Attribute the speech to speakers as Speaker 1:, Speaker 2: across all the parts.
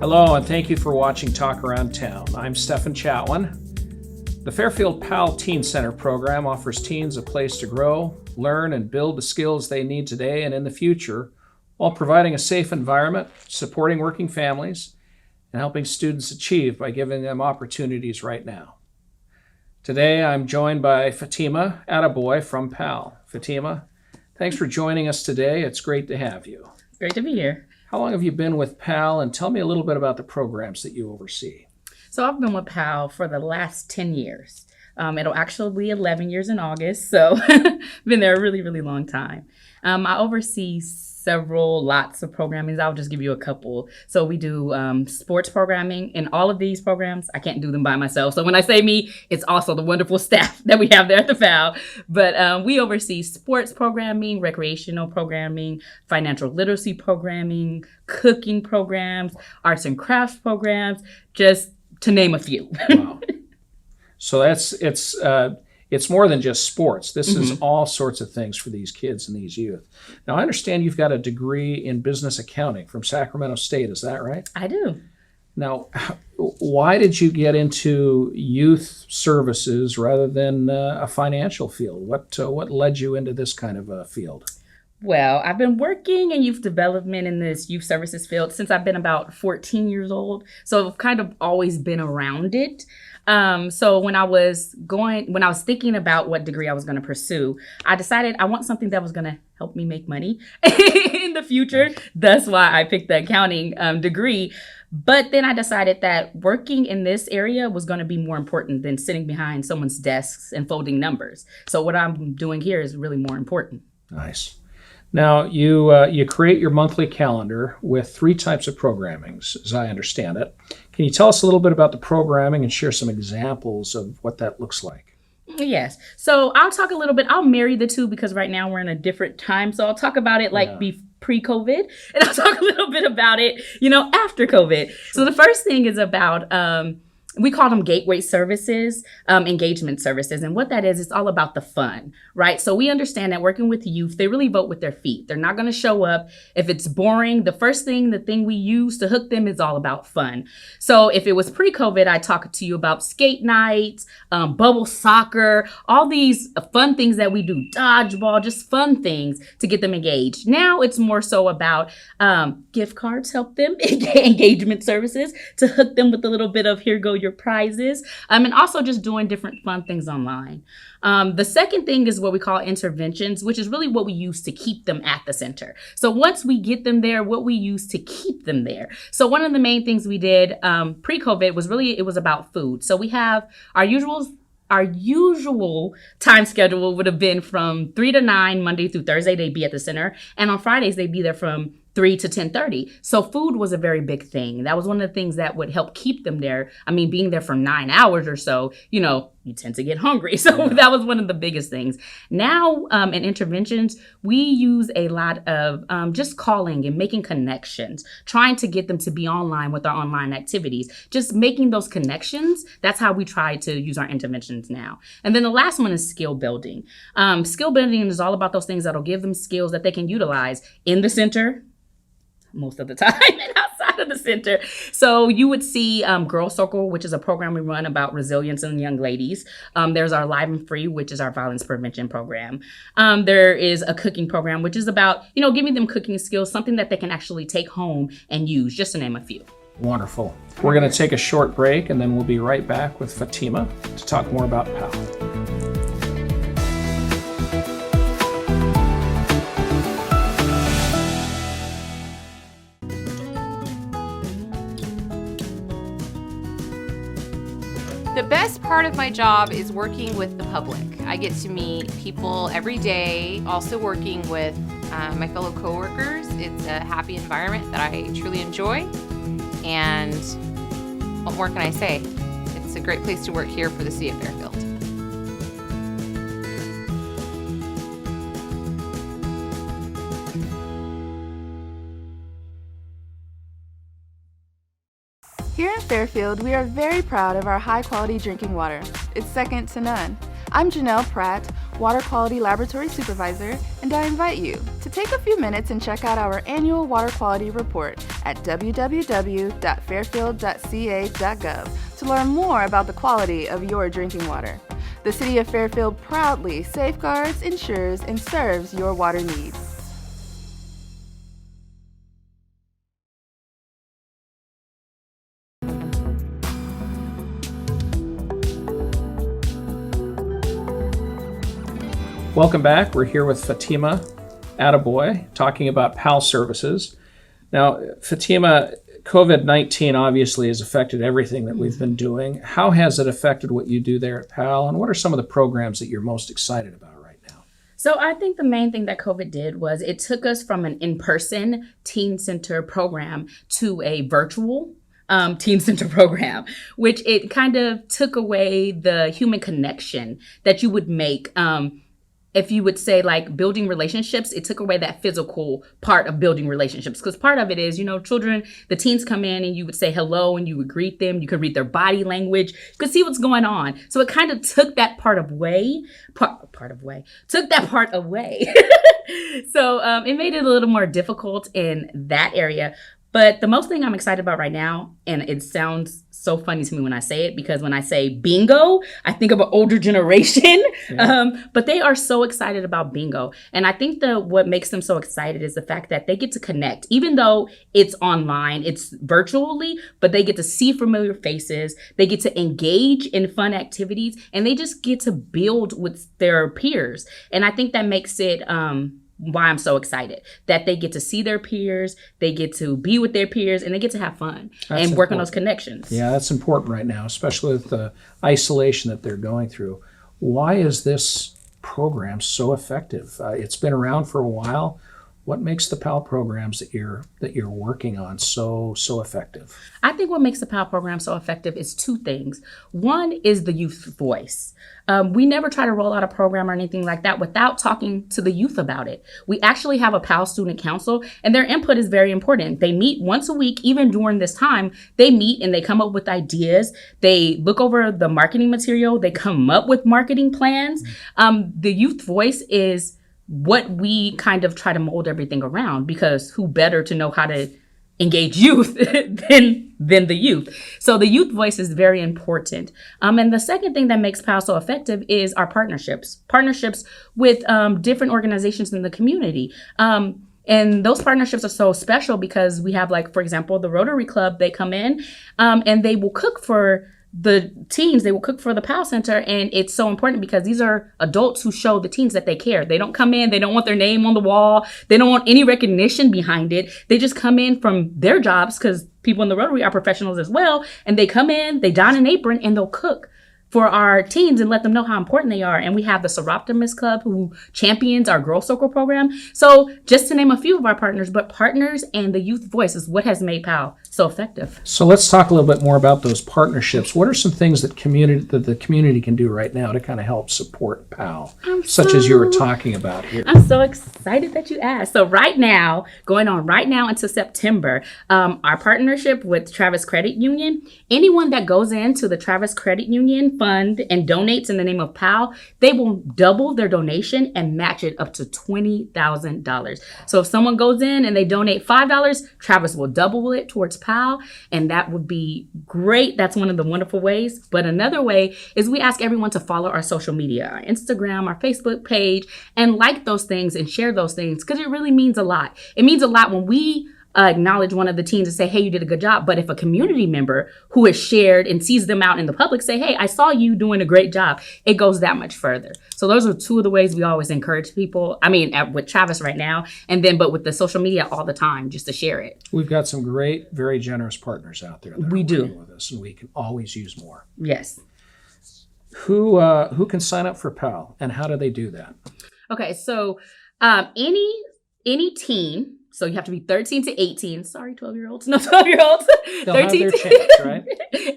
Speaker 1: Hello, and thank you for watching Talk Around Town. I'm Stefan Chatwin. The Fairfield PAL Teen Center program offers teens a place to grow, learn, and build the skills they need today and in the future, while providing a safe environment, supporting working families, and helping students achieve by giving them opportunities right now. Today, I'm joined by Fatima Adeboye from PAL. Fatima, thanks for joining us today. It's great to have you.
Speaker 2: Great to be here.
Speaker 1: How long have you been with PAL, and tell me a little bit about the programs that you oversee?
Speaker 2: So I've been with PAL for the last 10 years. It'll actually be 11 years in August, so been there a really, really long time. I oversee lots of programming. I'll just give you a couple. So we do sports programming, and all of these programs, I can't do them by myself. So when I say me, it's also the wonderful staff that we have there at the PAL. But we oversee sports programming, recreational programming, financial literacy programming, cooking programs, arts and crafts programs, just to name a few.
Speaker 1: Wow. So it's more than just sports. This is all sorts of things for these kids and these youth. Now, I understand you've got a degree in business accounting from Sacramento State. Is that right?
Speaker 2: I do.
Speaker 1: Now, why did you get into youth services rather than a financial field? What led you into this kind of a field?
Speaker 2: Well, I've been working in youth development in this youth services field since I've been about 14 years old. So I've kind of always been around it. So when I was thinking about what degree I was going to pursue, I decided I want something that was going to help me make money in the future. That's why I picked the accounting degree. But then I decided that working in this area was going to be more important than sitting behind someone's desks and folding numbers. So what I'm doing here is really more important.
Speaker 1: Nice. Now, you create your monthly calendar with 3 types of programming, as I understand it. Can you tell us a little bit about the programming and share some examples of what that looks like?
Speaker 2: Yes. So I'll talk a little bit. I'll marry the two because right now we're in a different time. So I'll talk about it pre-COVID, and I'll talk a little bit about it, after COVID. Sure. So the first thing is about we call them gateway services, engagement services. And what that is, it's all about the fun, right? So we understand that working with youth, they really vote with their feet. They're not going to show up. If it's boring, the thing we use to hook them is all about fun. So if it was pre-COVID, I talked to you about skate nights, bubble soccer, all these fun things that we do, dodgeball, just fun things to get them engaged. Now it's more so about gift cards help them, engagement services to hook them with a little bit of here go your prizes, and also just doing different fun things online. The second thing is what we call interventions, which is really what we use to keep them at the center. So once we get them there, what we use to keep them there. So one of the main things we did pre-COVID was about food. So we have our usual time schedule would have been from 3 to 9, Monday through Thursday, they'd be at the center. And on Fridays, they'd be there from 3 to 10:30. So food was a very big thing. That was one of the things that would help keep them there. I mean, being there for 9 hours or so, you tend to get hungry. So that was one of the biggest things. Now, in interventions, we use a lot of just calling and making connections, trying to get them to be online with our online activities, just making those connections. That's how we try to use our interventions now. And then the last one is skill building. Skill building is all about those things that'll give them skills that they can utilize in the center, most of the time, and outside of the center. So you would see Girl Circle, which is a program we run about resilience in young ladies. There's our Live and Free, which is our violence prevention program. There is a cooking program, which is about, giving them cooking skills, something that they can actually take home and use, just to name a few.
Speaker 1: Wonderful. We're going to take a short break, and then we'll be right back with Fatima to talk more about PAL.
Speaker 3: The best part of my job is working with the public. I get to meet people every day, also working with my fellow coworkers. It's a happy environment that I truly enjoy. And what more can I say? It's a great place to work here for the City of Fairfield.
Speaker 4: Here in Fairfield, we are very proud of our high-quality drinking water. It's second to none. I'm Janelle Pratt, Water Quality Laboratory Supervisor, and I invite you to take a few minutes and check out our annual water quality report at www.fairfield.ca.gov to learn more about the quality of your drinking water. The City of Fairfield proudly safeguards, ensures, and serves your water needs.
Speaker 1: Welcome back. We're here with Fatima Adeboye talking about PAL services. Now, Fatima, COVID-19 obviously has affected everything that we've been doing. How has it affected what you do there at PAL, and what are some of the programs that you're most excited about right now?
Speaker 2: So I think the main thing that COVID did was it took us from an in-person teen center program to a virtual teen center program, which it kind of took away the human connection that you would make. If you would say like building relationships, it took away that physical part of building relationships. Because part of it is, children, the teens come in and you would say hello and you would greet them. You could read their body language. You could see what's going on. So it kind of took that part away. Took that part away. So it made it a little more difficult in that area. But the most thing I'm excited about right now, and it sounds so funny to me when I say it, because when I say bingo, I think of an older generation. Yeah. But they are so excited about bingo. And I think what makes them so excited is the fact that they get to connect, even though it's online, it's virtually, but they get to see familiar faces. They get to engage in fun activities, and they just get to build with their peers. And I think that makes it why I'm so excited that they get to see their peers, they get to be with their peers, and they get to have fun and work on those connections.
Speaker 1: Yeah, that's important right now, especially with the isolation that they're going through. Why is this program so effective? It's been around for a while. What makes the PAL programs that you're working on so effective?
Speaker 2: I think what makes the PAL program so effective is two things. One is the youth voice. We never try to roll out a program or anything like that without talking to the youth about it. We actually have a PAL student council, and their input is very important. They meet once a week. Even during this time, they meet and they come up with ideas. They look over the marketing material. They come up with marketing plans. The youth voice is what we kind of try to mold everything around, because who better to know how to engage youth than the youth. So the youth voice is very important. And the second thing that makes PAL so effective is our partnerships with different organizations in the community. And those partnerships are so special because we have, like, for example, the Rotary Club. They come in and they will cook for the teens. They will cook for the PAL Center, and it's so important because these are adults who show the teens that they care. They don't come in, they don't want their name on the wall, they don't want any recognition behind it. They just come in from their jobs, because people in the Rotary are professionals as well, and they come in, they don an apron, and they'll cook for our teens and let them know how important they are. And we have the Soroptimist Club, who champions our Girl Circle program. So just to name a few of our partners, but partners and the youth voice is what has made PAL so effective.
Speaker 1: So let's talk a little bit more about those partnerships. What are some things that the community can do right now to kind of help support PAL, such as you were talking about here?
Speaker 2: I'm so excited that you asked. So right now, going on right now into September, our partnership with Travis Credit Union, anyone that goes into the Travis Credit Union fund and donates in the name of PAL, they will double their donation and match it up to $20,000. So if someone goes in and they donate $5, Travis will double it towards PAL, and that would be great. That's one of the wonderful ways. But another way is we ask everyone to follow our social media, our Instagram, our Facebook page, and like those things and share those things, because it really means a lot. It means a lot when we acknowledge one of the teens and say, hey, you did a good job. But if a community member who is shared and sees them out in the public say, hey, I saw you doing a great job, it goes that much further. So those are two of the ways we always encourage people. I mean, with Travis right now, but with the social media all the time, just to share it.
Speaker 1: We've got some great, very generous partners out there that
Speaker 2: we
Speaker 1: are
Speaker 2: do
Speaker 1: working with us, and we can always use more.
Speaker 2: Yes.
Speaker 1: Who can sign up for PAL, and how do they do that?
Speaker 2: Okay, so any teen. So you have to be 13 to 18. Sorry, 12-year-olds. No, 12-year-olds.
Speaker 1: They'll have their chance, right?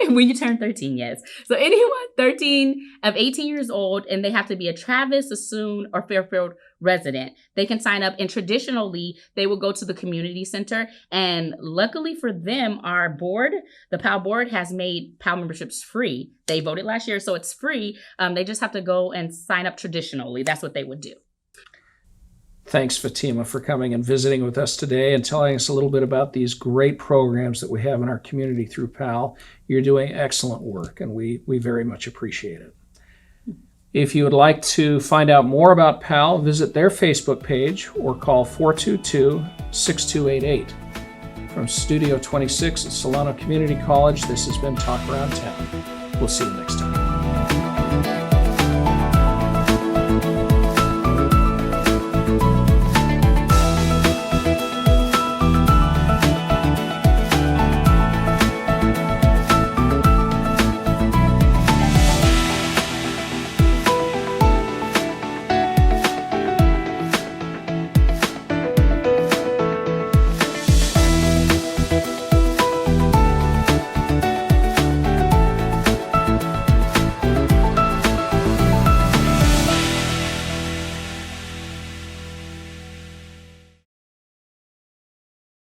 Speaker 2: And when you turn 13, yes. So anyone 13 of 18 years old, and they have to be a Travis, Sassoon, or Fairfield resident. They can sign up, and traditionally they will go to the community center. And luckily for them, our board, the PAL board, has made PAL memberships free. They voted last year, so it's free. They just have to go and sign up traditionally. That's what they would do.
Speaker 1: Thanks, Fatima, for coming and visiting with us today and telling us a little bit about these great programs that we have in our community through PAL. You're doing excellent work, and we very much appreciate it. If you would like to find out more about PAL, visit their Facebook page or call 422-6288. From Studio 26 at Solano Community College, this has been Talk Around Town. We'll see you next time.